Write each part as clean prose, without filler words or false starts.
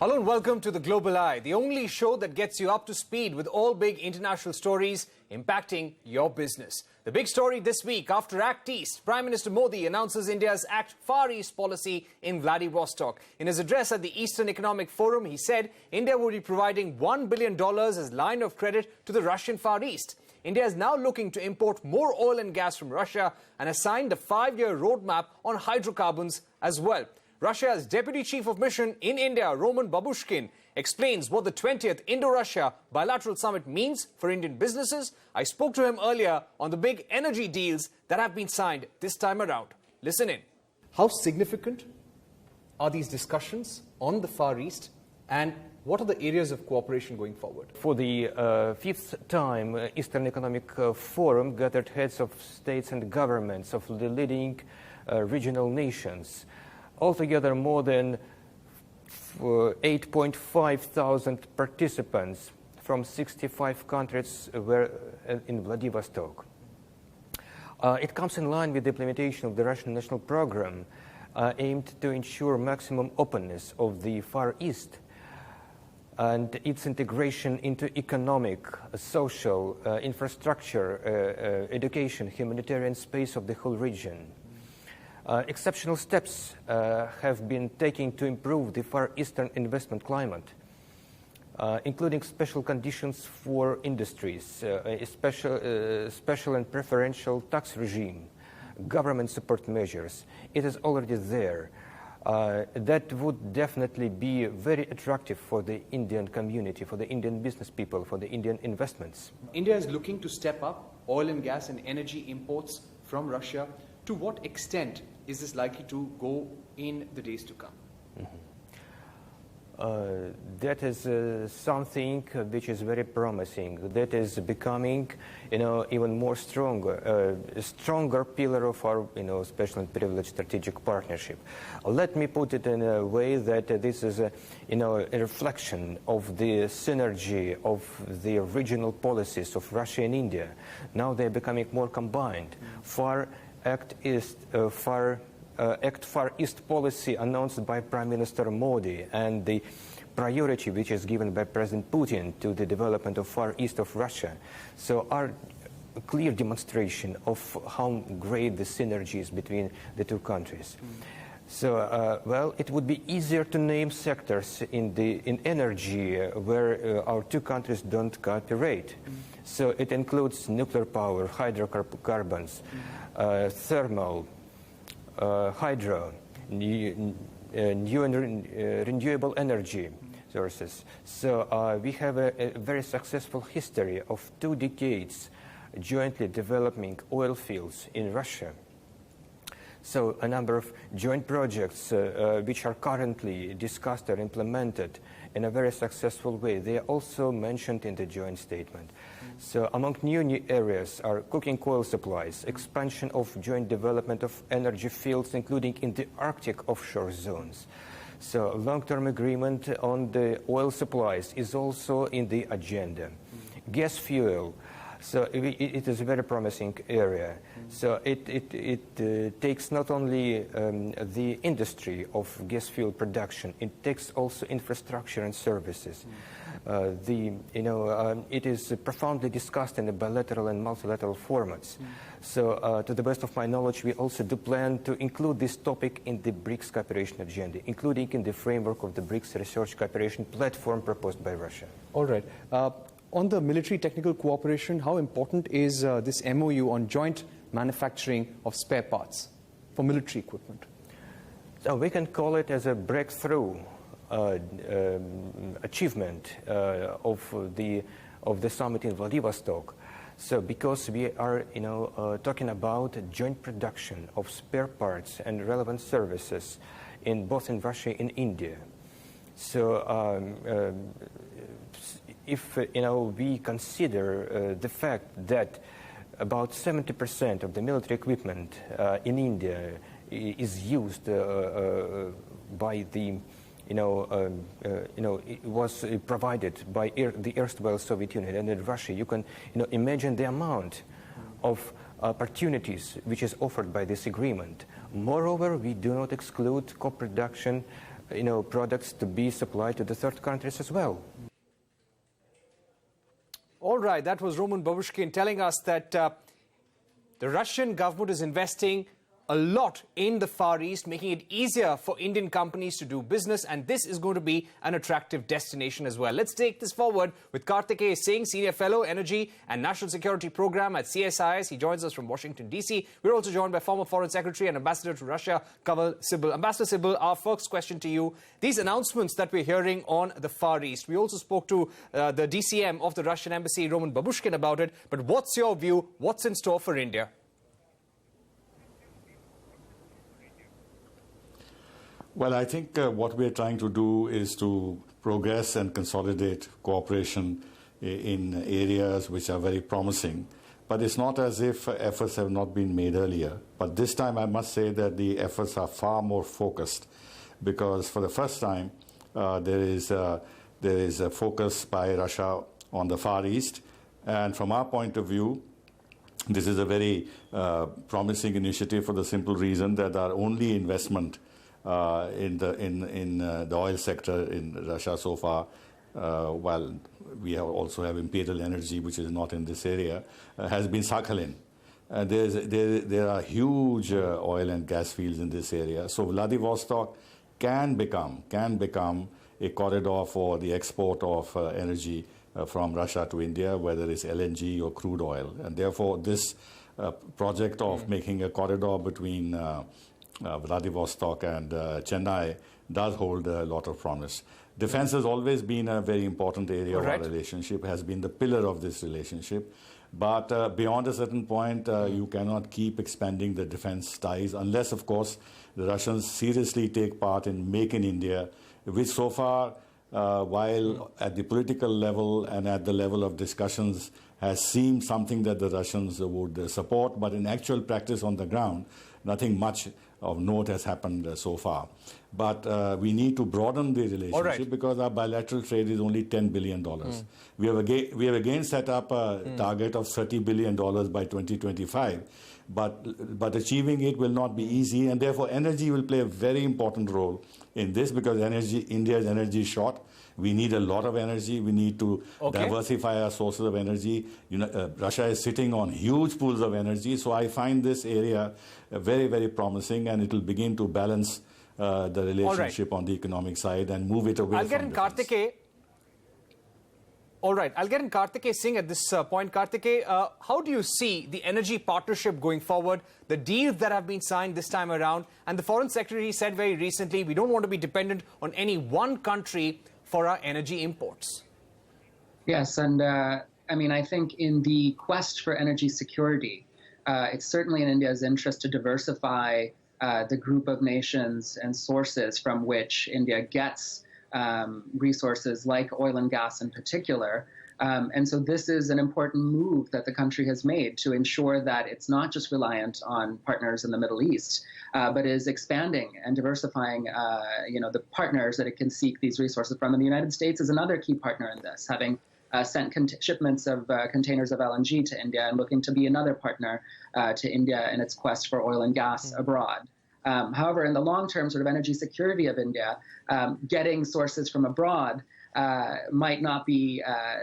Hello and welcome to The Global Eye, the only show that gets you up to speed with all big international stories impacting your business. The big story this week, after Act East, Prime Minister Modi announces India's Act Far East policy in Vladivostok. In his address at the Eastern Economic Forum, he said India will be providing $1 billion as line of credit to the Russian Far East. India is now looking to import more oil and gas from Russia and has signed a 5-year roadmap on hydrocarbons as well. Russia's Deputy Chief of Mission in India, Roman Babushkin, explains what the 20th Indo-Russia bilateral summit means for Indian businesses. I spoke to him earlier on the big energy deals that have been signed this time around. Listen in. How significant are these discussions on the Far East, and what are the areas of cooperation going forward? For the fifth time, Eastern Economic Forum gathered heads of states and governments of the leading regional nations. Altogether, more than 8.5 thousand participants from 65 countries were in Vladivostok. It comes in line with the implementation of the Russian national program aimed to ensure maximum openness of the Far East and its integration into economic, social, infrastructure, education, humanitarian space of the whole region. Exceptional steps have been taken to improve the Far Eastern investment climate, including special conditions for industries, a special and preferential tax regime, government support measures. It is already there. That would definitely be very attractive for the Indian community, for the Indian business people, for the Indian investments. India is looking to step up oil and gas and energy imports from Russia. To what extent is this likely to go in the days to come? That is something which is very promising. That is becoming, even more stronger, a stronger pillar of our, special and privileged strategic partnership. Let me put it in a way that this is a reflection of the synergy of the regional policies of Russia and India. Now they're becoming more combined. Act Far East policy announced by Prime Minister Modi and the priority which is given by President Putin to the development of Far East of Russia, so are a clear demonstration of how great the synergy is between the two countries. So, it would be easier to name sectors in energy where our two countries don't cooperate. So it includes nuclear power, hydrocarbons, thermal, hydro, new and renewable energy sources. So we have a very successful history of 2 decades jointly developing oil fields in Russia. So a number of joint projects which are currently discussed or implemented in a very successful way. They are also mentioned in the joint statement. So among new areas are cooking oil supplies, expansion of joint development of energy fields, including in the Arctic offshore zones. So long-term agreement on the oil supplies is also in the agenda. Gas fuel. So it is a very promising area. So it takes not only the industry of gas fuel production, it takes also infrastructure and services. It is profoundly discussed in the bilateral and multilateral formats. So to the best of my knowledge, we also do plan to include this topic in the BRICS cooperation agenda, including in the framework of the BRICS research cooperation platform proposed by Russia. All right. On the military technical cooperation, how important is this MOU on joint manufacturing of spare parts for military equipment? So we can call it as a breakthrough achievement of the summit in Vladivostok. So because we are talking about joint production of spare parts and relevant services in both in Russia and India. So if we consider the fact that about 70% of the military equipment in India is used by the it was provided by the erstwhile Soviet Union and in Russia, you can imagine the amount of opportunities which is offered by this agreement. Moreover, we do not exclude co-production products to be supplied to the third countries as well. All right, that was Roman Babushkin telling us that the Russian government is investing a lot in the Far East, making it easier for Indian companies to do business, and this is going to be an attractive destination as well. Let's take this forward with Kartikeya Singh, Senior Fellow, Energy and National Security Program at CSIS. He joins us from Washington, D.C. We're also joined by former Foreign Secretary and Ambassador to Russia, Kanwal Sibal. Ambassador Sibal, our first question to you. These announcements that we're hearing on the Far East, we also spoke to the DCM of the Russian Embassy, Roman Babushkin, about it. But what's your view? What's in store for India? Well, I think what we're trying to do is to progress and consolidate cooperation in areas which are very promising. But it's not as if efforts have not been made earlier. But this time I must say that the efforts are far more focused, because for the first time there is a focus by Russia on the Far East. And from our point of view, this is a very promising initiative for the simple reason that our only investment in the oil sector in Russia so far, while we also have Imperial Energy, which is not in this area, has been Sakhalin. There are huge oil and gas fields in this area. So Vladivostok can become a corridor for the export of energy from Russia to India, whether it's LNG or crude oil. And therefore, this project of making a corridor between Vladivostok and Chennai does hold a lot of promise. Defense has always been a very important area of our relationship, has been the pillar of this relationship. But beyond a certain point, you cannot keep expanding the defense ties unless, of course, the Russians seriously take part in Make in India, which so far, while at the political level and at the level of discussions, has seemed something that the Russians would support. But in actual practice on the ground, nothing much of note has happened so far. But we need to broaden the relationship because our bilateral trade is only $10 billion. We have again set up a target of $30 billion by 2025. But achieving it will not be easy, and therefore energy will play a very important role in this, because India is energy short. We need a lot of energy. We need to diversify our sources of energy. Russia is sitting on huge pools of energy. So I find this area very, very promising, and it will begin to balance the relationship on the economic side and move it away from defense. All right, I'll get in Kartikeya Singh at this point. Kartikeya, how do you see the energy partnership going forward, the deals that have been signed this time around? And the Foreign Secretary said very recently, we don't want to be dependent on any one country for our energy imports. Yes, and I think in the quest for energy security, it's certainly in India's interest to diversify the group of nations and sources from which India gets resources like oil and gas in particular. And so this is an important move that the country has made to ensure that it's not just reliant on partners in the Middle East, but is expanding and diversifying, the partners that it can seek these resources from. And the United States is another key partner in this, having sent shipments of containers of LNG to India and looking to be another partner to India in its quest for oil and gas abroad. However, in the long-term sort of energy security of India, getting sources from abroad might not be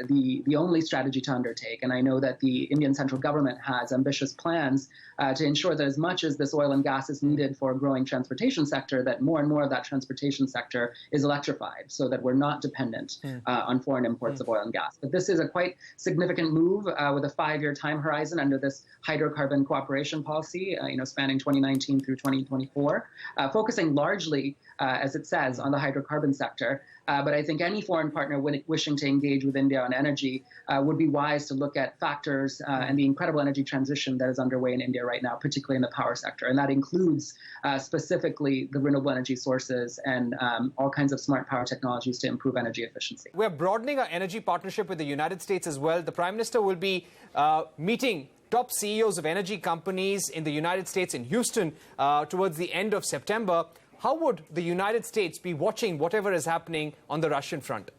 the only strategy to undertake. And I know that the Indian central government has ambitious plans to ensure that as much as this oil and gas is needed for a growing transportation sector, that more and more of that transportation sector is electrified so that we're not dependent on foreign imports of oil and gas. But this is a quite significant move with a 5-year time horizon under this hydrocarbon cooperation policy, spanning 2019 through 2024, focusing largely, as it says, on the hydrocarbon sector. But I think any foreign partner wishing to engage with India on energy would be wise to look at factors and the incredible energy transition that is underway in India right now, particularly in the power sector. And that includes specifically the renewable energy sources and all kinds of smart power technologies to improve energy efficiency. We're broadening our energy partnership with the United States as well. The Prime Minister will be meeting top CEOs of energy companies in the United States in Houston towards the end of September. How would the United States be watching whatever is happening on the Russian front?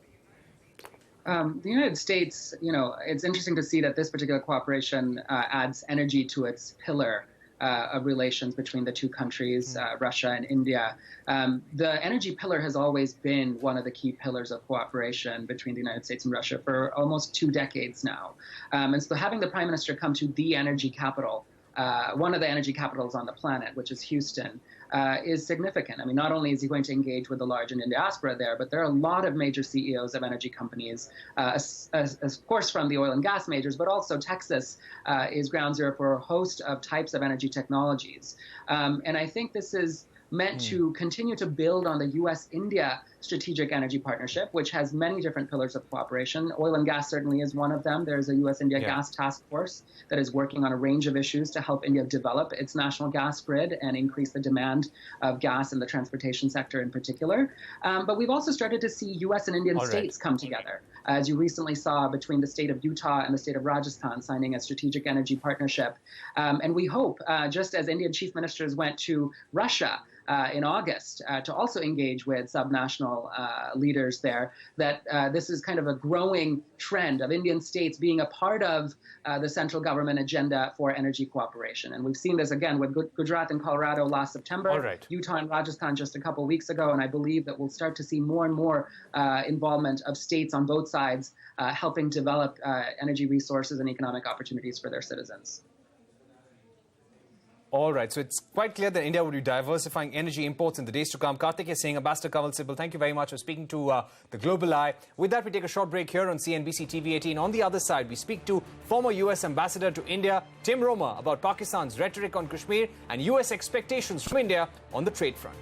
The United States, it's interesting to see that this particular cooperation adds energy to its pillar of relations between the two countries, Russia and India. The energy pillar has always been one of the key pillars of cooperation between the United States and Russia for almost 2 decades now. And so having the Prime Minister come to the energy capital, one of the energy capitals on the planet, which is Houston, is significant. I mean, not only is he going to engage with the large Indian diaspora there, but there are a lot of major CEOs of energy companies, of course from the oil and gas majors, but also Texas is ground zero for a host of types of energy technologies. And I think this is meant to continue to build on the U.S.-India strategic energy partnership, which has many different pillars of cooperation. Oil and gas certainly is one of them. There's a U.S.-India gas task force that is working on a range of issues to help India develop its national gas grid and increase the demand of gas in the transportation sector in particular. But we've also started to see U.S. and Indian states come together, as you recently saw between the state of Utah and the state of Rajasthan signing a strategic energy partnership. And we hope, just as Indian chief ministers went to Russia in August to also engage with subnational leaders there, that this is kind of a growing trend of Indian states being a part of the central government agenda for energy cooperation. And we've seen this again with Gujarat and Colorado last September, Utah and Rajasthan just a couple of weeks ago, and I believe that we'll start to see more and more involvement of states on both sides helping develop energy resources and economic opportunities for their citizens. All right, so it's quite clear that India will be diversifying energy imports in the days to come. Kartikeya Singh, Ambassador Kanwal Sibal, thank you very much for speaking to the Global Eye. With that, we take a short break here on CNBC TV 18. On the other side, we speak to former US Ambassador to India, Tim Roma, about Pakistan's rhetoric on Kashmir and US expectations from India on the trade front.